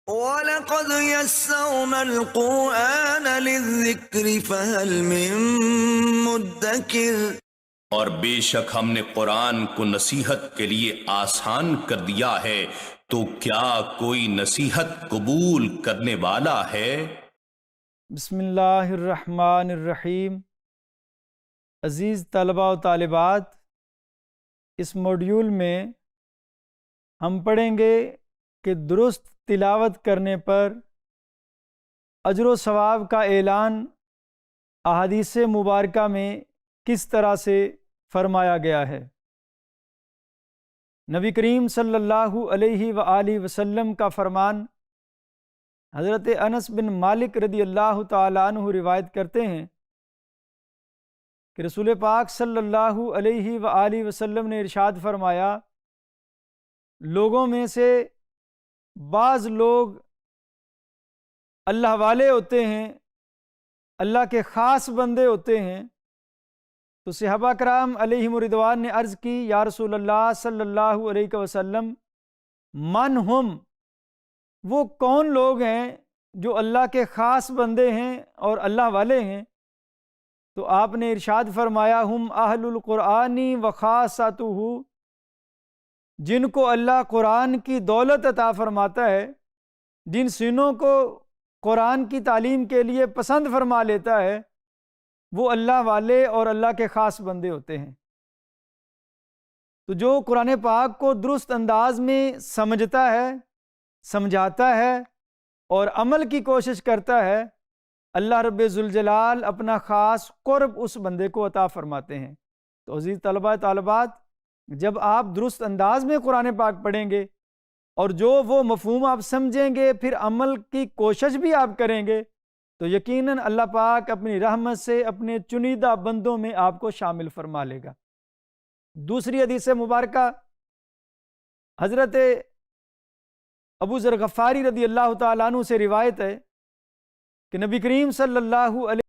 وَلَقَدْ يَسَّرْنَا الْقُرْآنَ لِلذِّكْرِ فَهَلْ مِن مُّدَّكِرٍ۔ اور بے شک ہم نے قرآن کو نصیحت کے لیے آسان کر دیا ہے، تو کیا کوئی نصیحت قبول کرنے والا ہے؟ بسم اللہ الرحمن الرحیم۔ عزیز طلباء و طالبات، اس موڈیول میں ہم پڑھیں گے کہ درست تلاوت کرنے پر اجر و ثواب کا اعلان احادیث مبارکہ میں کس طرح سے فرمایا گیا ہے۔ نبی کریم صلی اللہ علیہ وآلہ وسلم کا فرمان حضرت انس بن مالک رضی اللہ تعالیٰ عنہ روایت کرتے ہیں کہ رسول پاک صلی اللہ علیہ وآلہ وسلم نے ارشاد فرمایا، لوگوں میں سے بعض لوگ اللہ والے ہوتے ہیں، اللہ کے خاص بندے ہوتے ہیں، تو صحابہ کرام علیہم رضوان نے عرض کی، یا رسول اللہ صلی اللہ علیہ وسلم من ہم، وہ کون لوگ ہیں جو اللہ کے خاص بندے ہیں اور اللہ والے ہیں؟ تو آپ نے ارشاد فرمایا، ہم اہل القرآن و خاصتہ، جن کو اللہ قرآن کی دولت عطا فرماتا ہے، جن سینوں کو قرآن کی تعلیم کے لیے پسند فرما لیتا ہے، وہ اللہ والے اور اللہ کے خاص بندے ہوتے ہیں۔ تو جو قرآن پاک کو درست انداز میں سمجھتا ہے، سمجھاتا ہے اور عمل کی کوشش کرتا ہے، اللہ رب ذوالجلال اپنا خاص قرب اس بندے کو عطا فرماتے ہیں۔ تو عزیز طلباء طالبات، جب آپ درست انداز میں قرآن پاک پڑھیں گے اور جو وہ مفہوم آپ سمجھیں گے، پھر عمل کی کوشش بھی آپ کریں گے، تو یقیناً اللہ پاک اپنی رحمت سے اپنے چنیدہ بندوں میں آپ کو شامل فرما لے گا۔ دوسری حدیث مبارکہ حضرت ابو ذر غفاری رضی اللہ تعالیٰ عنہ سے روایت ہے کہ نبی کریم صلی اللہ علیہ